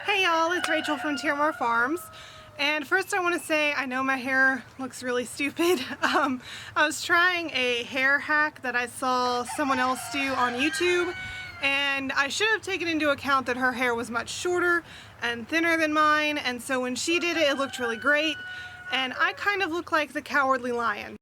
Hey y'all, it's Rachel from Tiramar Farms. And first I want to say I know my hair looks really stupid. I was trying a hair hack that I saw someone else do on YouTube, and I should have taken into account that her hair was much shorter and thinner than mine, and so when she did it, it looked really great, and I kind of look like the Cowardly Lion.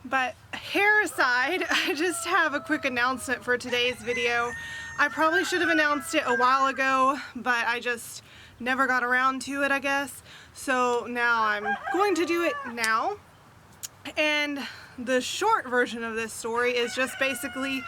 But hair aside, I just have a quick announcement for today's video. I probably should have announced it a while ago, but I just never got around to it, I guess. So now I'm going to do it now. And the short version of this story is just basically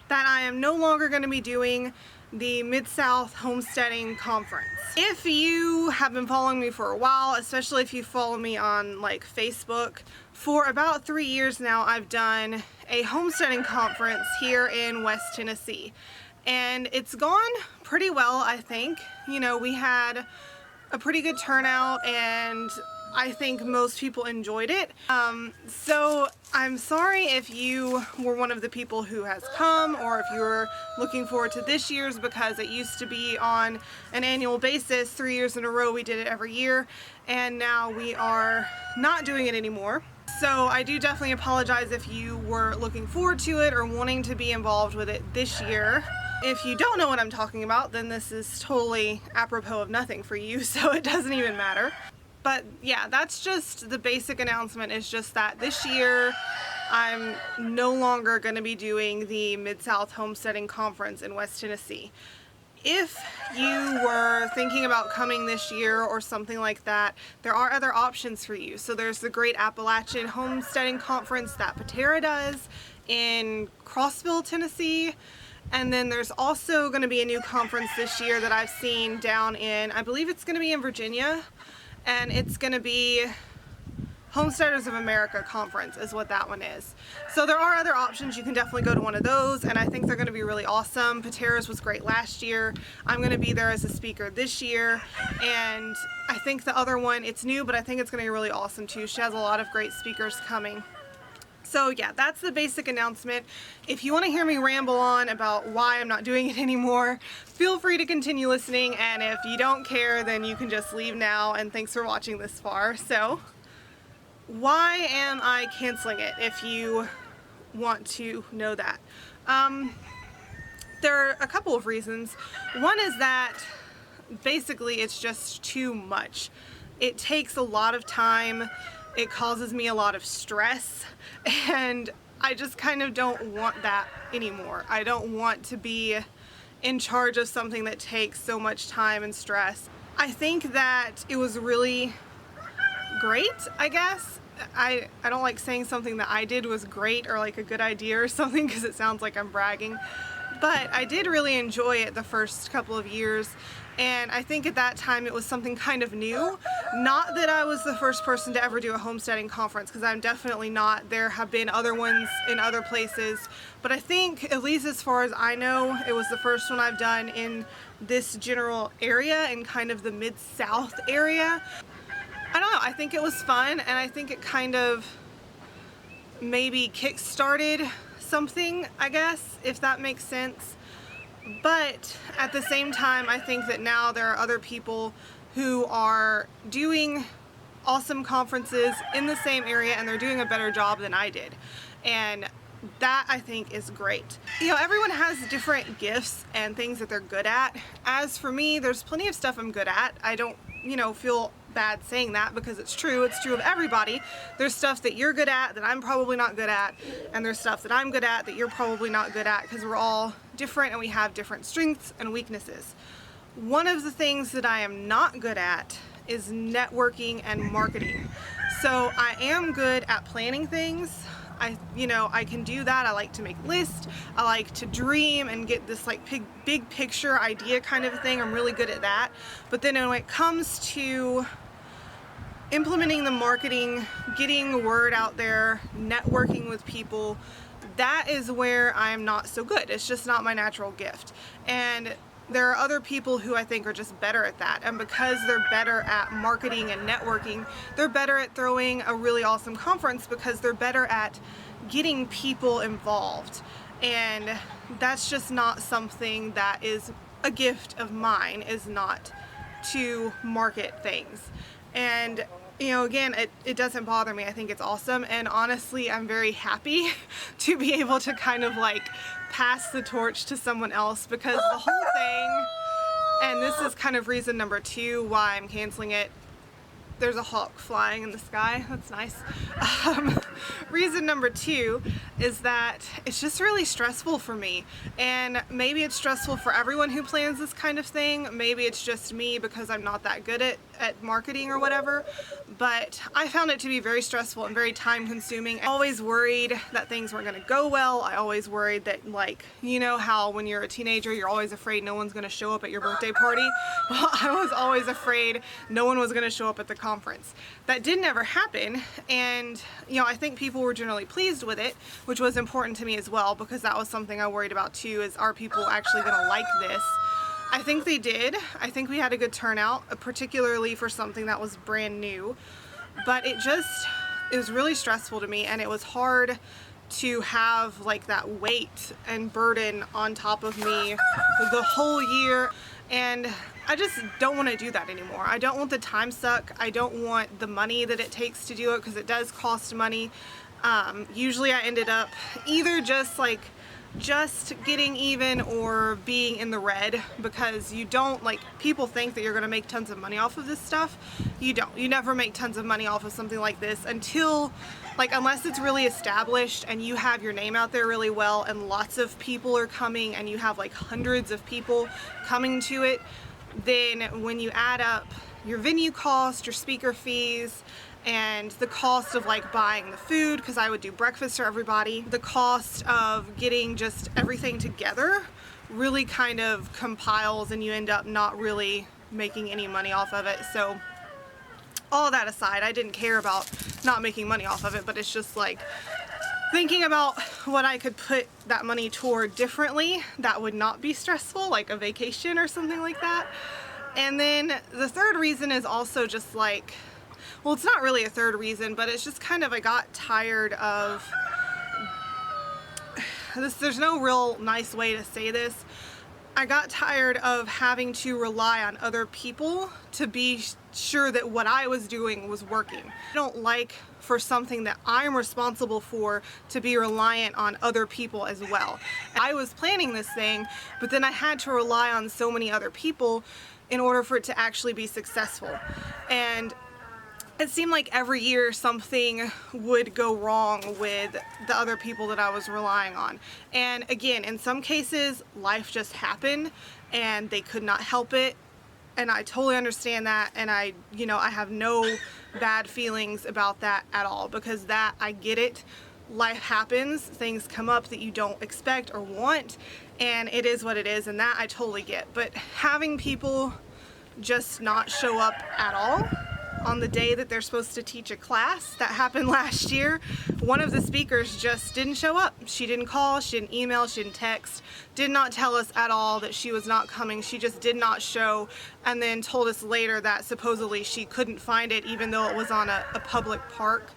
that I am no longer going to be doing the Mid-South Homesteading Conference. If you have been following me for a while, especially if you follow me on like Facebook, for about 3 years now I've done a homesteading conference here in West Tennessee. And it's gone pretty well, I think. You know, we had a pretty good turnout and I think most people enjoyed it. So I'm sorry if you were one of the people who has come, or if you were looking forward to this year's, because it used to be on an annual basis. 3 years in a row we did it every year, and now we are not doing it anymore. So I do definitely apologize if you were looking forward to it or wanting to be involved with it this year. If you don't know what I'm talking about, then this is totally apropos of nothing for you, so it doesn't even matter. But yeah, that's just the basic announcement, is just that this year I'm no longer going to be doing the Mid-South Homesteading Conference in West Tennessee. If you were thinking about coming this year or something like that, there are other options for you. So there's the great Appalachian Homesteading Conference that Patera does in Crossville, Tennessee. And then there's also going to be a new conference this year that I've seen down in, I believe it's going to be in Virginia, and it's going to be Homesteaders of America Conference is what that one is. So there are other options. You can definitely go to one of those, and I think they're going to be really awesome. Patera's was great last year. I'm going to be there as a speaker this year, and I think the other one, it's new, but I think it's going to be really awesome too. She has a lot of great speakers coming. So yeah, that's the basic announcement. If you want to hear me ramble on about why I'm not doing it anymore, feel free to continue listening, and if you don't care, then you can just leave now, and thanks for watching this far. So, why am I canceling it, if you want to know that? There are a couple of reasons. One is that basically it's just too much. It takes a lot of time. It causes me a lot of stress, and I just kind of don't want that anymore. I don't want to be in charge of something that takes so much time and stress. I think that it was really great, I guess. I don't like saying something that I did was great or like a good idea or something, because it sounds like I'm bragging. But I did really enjoy it the first couple of years, and I think at that time it was something kind of new. Not that I was the first person to ever do a homesteading conference, because I'm definitely not. There have been other ones in other places, but I think, at least as far as I know, it was the first one I've done in this general area, in kind of the Mid-South area. I don't know, I think it was fun, and I think it kind of maybe kick-started something, I guess, if that makes sense. But at the same time, I think that now there are other people who are doing awesome conferences in the same area, and they're doing a better job than I did. And that, I think, is great. You know, everyone has different gifts and things that they're good at. As for me, there's plenty of stuff I'm good at. I don't, you know, feel bad saying that, because it's true of everybody. There's stuff that you're good at that I'm probably not good at, and there's stuff that I'm good at that you're probably not good at, because we're all different and we have different strengths and weaknesses. One of the things that I am not good at is networking and marketing. So I am good at planning things. I can do that. I like to make lists. I like to dream and get this like big picture idea kind of thing. I'm really good at that. But then when it comes to implementing the marketing, getting the word out there, networking with people, that is where I'm not so good. It's just not my natural gift. And there are other people who I think are just better at that, and because they're better at marketing and networking, they're better at throwing a really awesome conference, because they're better at getting people involved. And that's just not something that is a gift of mine is not to market things. And you know, again, it doesn't bother me. I think it's awesome, and honestly I'm very happy to be able to kind of like pass the torch to someone else, because the whole thing, and this is kind of reason number 2 why I'm canceling it. There's a hawk flying in the sky, that's nice. Reason number 2 is that it's just really stressful for me, and maybe it's stressful for everyone who plans this kind of thing. Maybe it's just me because I'm not that good at marketing or whatever, but I found it to be very stressful and very time consuming. I always worried that things weren't going to go well. I always worried that, like, you know how when you're a teenager you're always afraid no one's going to show up at your birthday party? Well, I was always afraid no one was going to show up at the conference. That didn't ever happen, and you know, I think people were generally pleased with it, which was important to me as well, because that was something I worried about too, is are people actually going to like this? I think they did. I think we had a good turnout, particularly for something that was brand new, but it was really stressful to me, and it was hard to have like that weight and burden on top of me the whole year, and I just don't want to do that anymore. I don't want the time suck. I don't want the money that it takes to do it, because it does cost money. Usually I ended up either just getting even or being in the red, because you don't, like, people think that you're going to make tons of money off of this stuff. You don't. You never make tons of money off of something like this until, like, unless it's really established and you have your name out there really well and lots of people are coming and you have like hundreds of people coming to it. Then when you add up your venue cost, your speaker fees, and the cost of like buying the food, because I would do breakfast for everybody, the cost of getting just everything together really kind of compiles, and you end up not really making any money off of it. So all that aside, I didn't care about not making money off of it, but it's just like thinking about what I could put that money toward differently that would not be stressful, like a vacation or something like that. And then the third reason is also just like, well, it's not really a third reason, but it's just kind of, I got tired of this. There's no real nice way to say this. I got tired of having to rely on other people to be sure that what I was doing was working. I don't like for something that I'm responsible for to be reliant on other people as well. I was planning this thing, but then I had to rely on so many other people in order for it to actually be successful. And it seemed like every year something would go wrong with the other people that I was relying on. And again, in some cases, life just happened and they could not help it. And I totally understand that, and I have no bad feelings about that at all, because that, I get it. Life happens, things come up that you don't expect or want, and it is what it is, and that I totally get. But having people just not show up at all on the day that they're supposed to teach a class, that happened last year. One of the speakers just didn't show up. She didn't call, she didn't email, she didn't text, did not tell us at all that she was not coming. She just did not show, and then told us later that supposedly she couldn't find it even though it was on a public park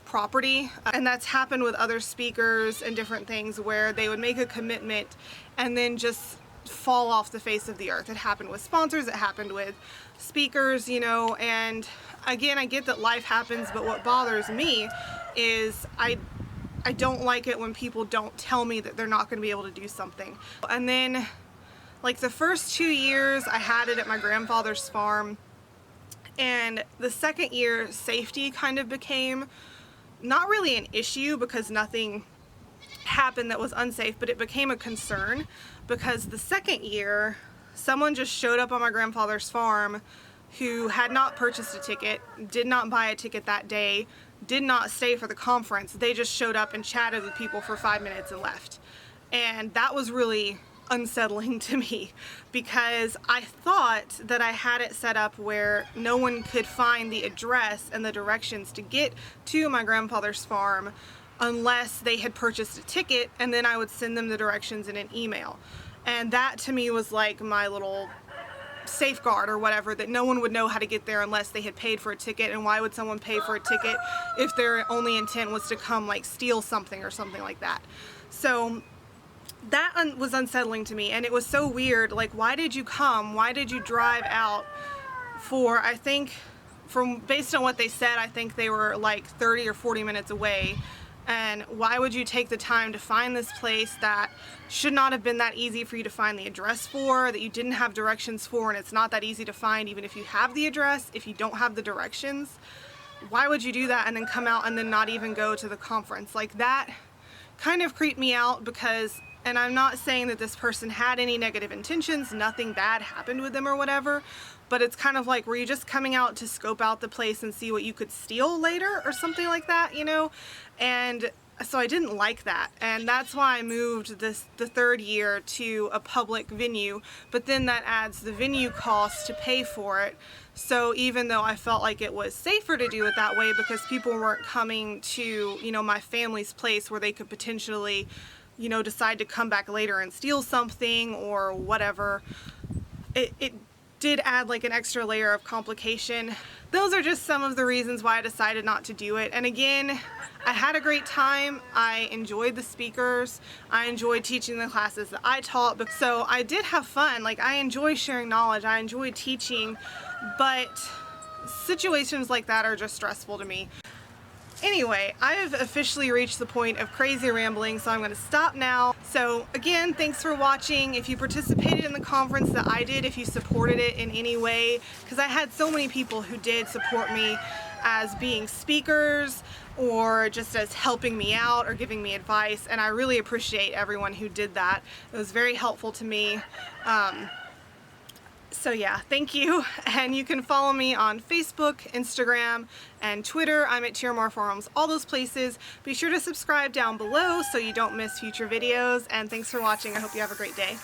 property. And that's happened with other speakers and different things where they would make a commitment and then just fall off the face of the earth. It happened with sponsors, it happened with speakers, and again, I get that life happens, but what bothers me is I don't like it when people don't tell me that they're not going to be able to do something. And then, like, the first 2 years I had it at my grandfather's farm, and the second year safety kind of became not really an issue because nothing happened that was unsafe, but it became a concern because the second year someone just showed up on my grandfather's farm who had not purchased a ticket, did not buy a ticket that day, did not stay for the conference. They just showed up and chatted with people for 5 minutes and left. And that was really unsettling to me, because I thought that I had it set up where no one could find the address and the directions to get to my grandfather's farm unless they had purchased a ticket, and then I would send them the directions in an email. And that to me was like my little safeguard or whatever, that no one would know how to get there unless they had paid for a ticket. And why would someone pay for a ticket if their only intent was to come like steal something or something like that? So that was unsettling to me, and it was so weird. Like, why did you come? Why did you drive out for, I think, based on what they said, I think they were like 30 or 40 minutes away. And why would you take the time to find this place that should not have been that easy for you to find the address for, that you didn't have directions for, and it's not that easy to find even if you have the address, if you don't have the directions? Why would you do that and then come out and then not even go to the conference? Like, that kind of creeped me out because, and I'm not saying that this person had any negative intentions, nothing bad happened with them or whatever, but it's kind of like, were you just coming out to scope out the place and see what you could steal later or something like that, you know? And so I didn't like that, and that's why I moved the third year to a public venue, but then that adds the venue cost to pay for it. So even though I felt like it was safer to do it that way because people weren't coming to, you know, my family's place where they could potentially, you know, decide to come back later and steal something or whatever, it did add like an extra layer of complication. Those are just some of the reasons why I decided not to do it. And again, I had a great time. I enjoyed the speakers. I enjoyed teaching the classes that I taught. So I did have fun. Like, I enjoy sharing knowledge. I enjoy teaching, but situations like that are just stressful to me. Anyway, I've officially reached the point of crazy rambling, so I'm going to stop now. So again, thanks for watching. If you participated in the conference that I did, if you supported it in any way, because I had so many people who did support me as being speakers or just as helping me out or giving me advice, and I really appreciate everyone who did that. It was very helpful to me. So yeah, thank you, and you can follow me on Facebook, Instagram, and Twitter. I'm at Tiramar Forums, all those places. Be sure to subscribe down below so you don't miss future videos, and thanks for watching. I hope you have a great day.